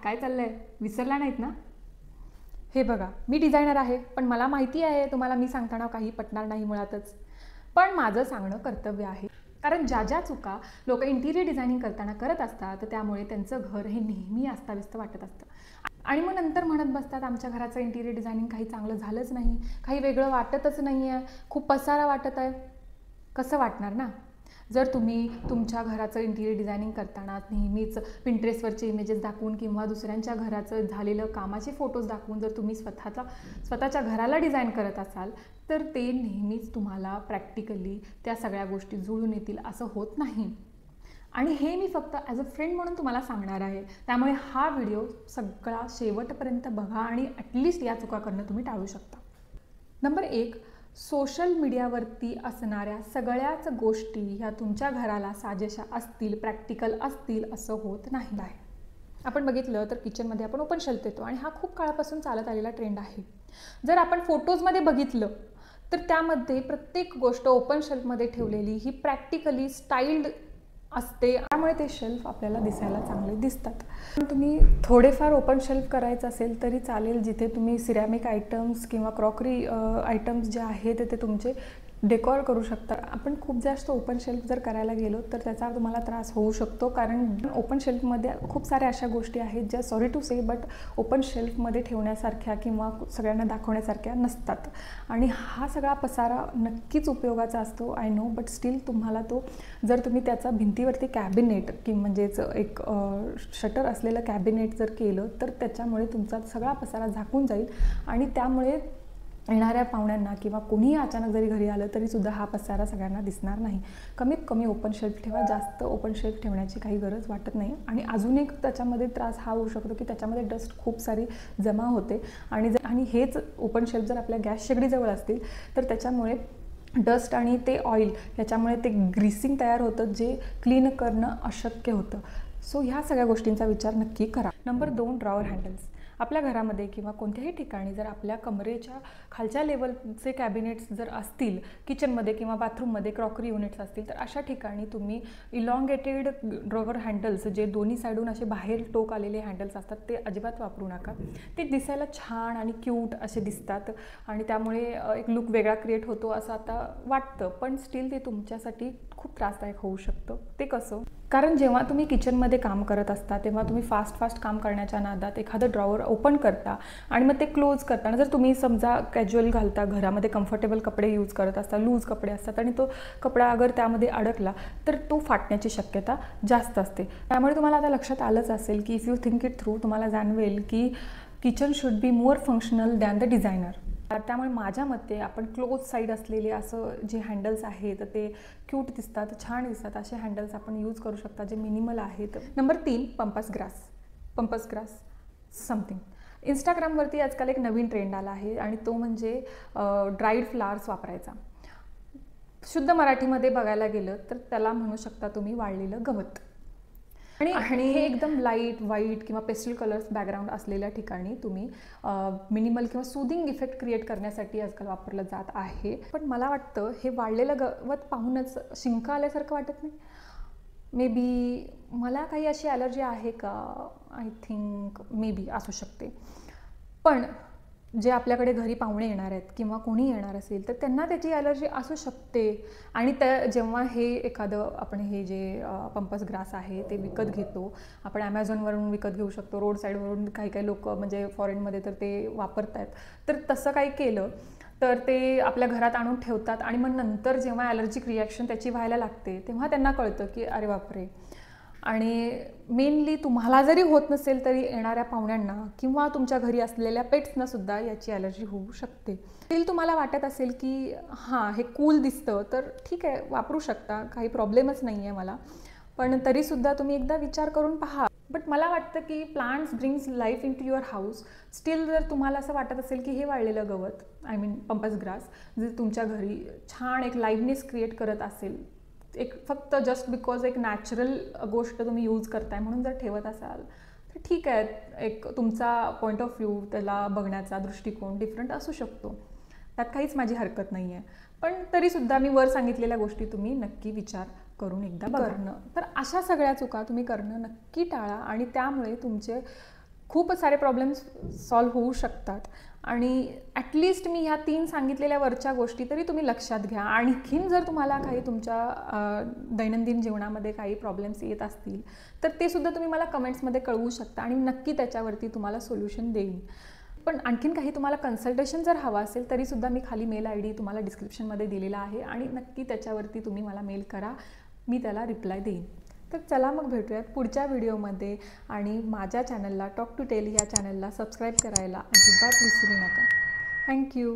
काय चाललंय? विसरला नाहीत ना? हे बघा, मी डिझायनर आहे, पण मला माहिती आहे तुम्हाला मी सांगताना काही पटणार नाही मुळातच. पण माझं सांगणं कर्तव्य आहे. कारण ज्या चुका लोक इंटिरियर डिझायनिंग करताना करत असतात, त्यामुळे त्यांचं घर हे नेहमी अस्ताव्यस्त वाटत असतं. आणि मग नंतर म्हणत बसतात, आमच्या घराचं इंटिरियर डिझायनिंग काही चांगलं झालंच नाही, काही वेगळं वाटतच नाही आहे, खूप पसारा वाटत आहे. कसं वाटणार ना? जर तुम्ही तुमच्या घराचं इंटिरियर डिझायनिंग करताना नेहमीच पिंट्रेस्टवरचे इमेजेस दाखवून किंवा दुसऱ्यांच्या घराचं झालेलं कामाचे फोटोज दाखवून जर तुम्ही स्वतःच्या घराला डिझाईन करत असाल, तर ते नेहमीच तुम्हाला प्रॅक्टिकली त्या सगळ्या गोष्टी जुळून येतील असं होत नाही. आणि हे मी फक्त ॲज अ फ्रेंड म्हणून तुम्हाला सांगणार आहे. त्यामुळे हा व्हिडिओ सगळा शेवटपर्यंत बघा आणि ॲटलिस्ट या चुका करणं तुम्ही टाळू शकता. नंबर 1, सोशल मीडियावरती असणाऱ्या सगळ्याच गोष्टी ह्या तुमच्या घराला साजेशा असतील, प्रॅक्टिकल असतील असं होत नाही आहे. आपण बघितलं तर किचनमध्ये आपण ओपन शेल्फ देतो आणि हा खूप काळापासून चालत आलेला ट्रेंड आहे. जर आपण फोटोजमध्ये बघितलं तर त्यामध्ये प्रत्येक गोष्ट ओपन शेल्फमध्ये ठेवलेली ही प्रॅक्टिकली स्टाईल्ड असते, त्यामुळे ते शेल्फ आपल्याला दिसायला चांगले दिसतात. पण तुम्ही थोडेफार ओपन शेल्फ करायचं असेल तरी चालेल, जिथे तुम्ही सिरॅमिक आयटम्स किंवा क्रॉकरी आयटम्स जे आहेत ते तुमचे डेकॉर करू शकता. आपण खूप जास्त ओपन शेल्फ जर करायला गेलो तर त्याचा तुम्हाला त्रास होऊ शकतो, कारण ओपन शेल्फमध्ये खूप साऱ्या अशा गोष्टी आहेत ज्या sorry to say but open शेल्फमध्ये ठेवण्यासारख्या किंवा सगळ्यांना दाखवण्यासारख्या नसतात. आणि हा सगळा पसारा नक्कीच उपयोगाचा असतो, आय नो, बट स्टील तुम्हाला तो जर तुम्ही त्याचा भिंतीवरती कॅबिनेट किंवा म्हणजेच एक शटर असलेलं कॅबिनेट जर केलं तर त्याच्यामुळे तुमचा सगळा पसारा झाकून जाईल आणि त्यामुळे येणाऱ्या पाहुण्यांना किंवा कोणीही अचानक जरी घरी आलं तरीसुद्धा हा पसारा सगळ्यांना दिसणार नाही. कमीत कमी ओपन शेल्फ ठेवा, जास्त ओपन शेल्फ ठेवण्याची काही गरज वाटत नाही. आणि अजून एक त्याच्यामध्ये त्रास हा होऊ शकतो की त्याच्यामध्ये डस्ट खूप सारी जमा होते आणि हेच ओपन शेल्फ जर आपल्या गॅस शेगडीजवळ असतील तर त्याच्यामुळे डस्ट आणि ते ऑइल याच्यामुळे ते ग्रीसिंग तयार होतं, जे क्लीन करणं अशक्य होतं. सो ह्या सगळ्या गोष्टींचा विचार नक्की करा. Number 2, drawer handles. आपल्या घरामध्ये किंवा कोणत्याही ठिकाणी जर आपल्या कमरेच्या खालच्या लेवलचे कॅबिनेट्स जर असतील, किचनमध्ये किंवा बाथरूममध्ये क्रॉकरी युनिट्स असतील, तर अशा ठिकाणी तुम्ही इलॉंगेटेड ड्रॉवर हँडल्स, जे दोन्ही साईडून असे बाहेर टोक आलेले हँडल्स असतात, ते अजिबात वापरू नका. ते दिसायला छान आणि क्यूट असे दिसतात आणि त्यामुळे एक लुक वेगळा क्रिएट होतो असं आता वाटतं, पण स्टील ते तुमच्यासाठी खूप त्रासदायक होऊ शकतं. ते कसं? कारण जेव्हा तुम्ही किचनमध्ये काम करत असता तेव्हा तुम्ही फास्ट काम करण्याच्या नादात एखादं ड्रॉवर ओपन करता आणि मग ते क्लोज करताना जर तुम्ही समजा कॅज्युअल घालता, घरामध्ये कम्फर्टेबल कपडे यूज करत असता, लूज कपडे असतात आणि तो कपडा अगर त्यामध्ये अडकला तर तो फाटण्याची शक्यता जास्त असते. त्यामुळे तुम्हाला आता लक्षात आलंच असेल की if you think it through तुम्हाला जाणवेल की kitchen should be more functional than the designer. त्यामुळे माझ्या मते आपण क्लोज साईड असलेले असं जे हँडल्स आहेत ते क्यूट दिसतात, छान दिसतात, असे हँडल्स आपण यूज करू शकता जे मिनिमल आहेत. Number 3, pampas grass something. इंस्टाग्रामवरती आजकाल एक नवीन ट्रेंड आला आहे आणि तो म्हणजे ड्राईड फ्लावर्स वापरायचा. शुद्ध मराठीमध्ये बघायला गेलं तर त्याला म्हणू शकता तुम्ही वाळलेलं गवत. आणि हे एकदम लाईट व्हाईट किंवा पेस्टल कलर्स बॅकग्राऊंड असलेल्या ठिकाणी तुम्ही मिनिमल किंवा सूदिंग इफेक्ट क्रिएट करण्यासाठी आजकाल वापरलं जात आहे. पण मला वाटतं हे वाळलेलं गवत पाहूनच शिंका आल्यासारखं वाटत नाही. मे बी मला काही अशी ॲलर्जी आहे का? आय थिंक मे बी असू शकते. पण जे आपल्याकडे घरी पाहुणे येणार आहेत किंवा कोणी येणार असेल तर त्यांना त्याची ॲलर्जी असू शकते. आणि जेव्हा हे एखादं आपण हे जे पंपास ग्रास आहे ते विकत घेतो, आपण ॲमेझॉनवरून विकत घेऊ शकतो, रोड साईडवरून काही लोक म्हणजे फॉरेनमध्ये तर ते वापरत आहेत, तर तसं काही केलं तर ते आपल्या घरात आणून ठेवतात आणि मग नंतर जेव्हा ॲलर्जिक रिॲक्शन त्याची व्हायला लागते तेव्हा त्यांना कळतं की अरे बापरे. आणि मेनली तुम्हाला जरी होत नसेल तरी येणाऱ्या पाहुण्यांना किंवा तुमच्या घरी असलेल्या पेट्सना सुद्धा याची ॲलर्जी होऊ शकते. स्टील तुम्हाला वाटत असेल की हां हे कूल दिसतं तर ठीक आहे, वापरू शकता, काही प्रॉब्लेमच नाही आहे मला, पण तरीसुद्धा तुम्ही एकदा विचार करून पहा. बट मला वाटतं की plants brings life in to your house. Still जर तुम्हाला असं वाटत असेल की हे वाळलेलं गवत, आय मीन पंपास ग्रास, जर तुमच्या घरी छान एक लाईव्हनेस क्रिएट करत असेल, एक फक्त जस्ट बिकॉज एक नॅचरल गोष्ट तुम्ही यूज करताय म्हणून जर ठेवत असाल तर ठीक आहे, एक तुमचा पॉईंट ऑफ व्ह्यू, त्याला बघण्याचा दृष्टिकोन डिफरंट असू शकतो, त्यात काहीच माझी हरकत नाही आहे. पण तरीसुद्धा मी वर सांगितलेल्या गोष्टी तुम्ही नक्की विचार करून एकदा करणं. तर अशा सगळ्या चुका तुम्ही करणं नक्की टाळा आणि त्यामुळे तुमचे खूप सारे प्रॉब्लेम्स सॉल्व्ह होऊ शकतात. आणि ॲटलिस्ट मी ह्या 3 सांगितलेल्या वरच्या गोष्टी तरी तुम्ही लक्षात घ्या. आणखीन जर तुम्हाला काही तुमच्या दैनंदिन जीवनामध्ये काही प्रॉब्लेम्स येत असतील तर ते सुद्धा तुम्ही मला कमेंट्समध्ये कळवू शकता आणि नक्की त्याच्यावरती तुम्हाला सोल्युशन देईन. पण आणखीन काही तुम्हाला कन्सल्टेशन जर हवं असेल तरीसुद्धा मी खाली मेल ID तुम्हाला डिस्क्रिप्शनमध्ये दिलेला आहे आणि नक्की त्याच्यावरती तुम्ही मला मेल करा, मी त्याला रिप्लाय देईन. तर चला मग भेटूयात पुढच्या व्हिडिओमध्ये. आणि माझ्या चॅनलला टॉक टू टेल या चॅनलला सबस्क्राईब करायला अजिबात विसरू नका. थँक्यू.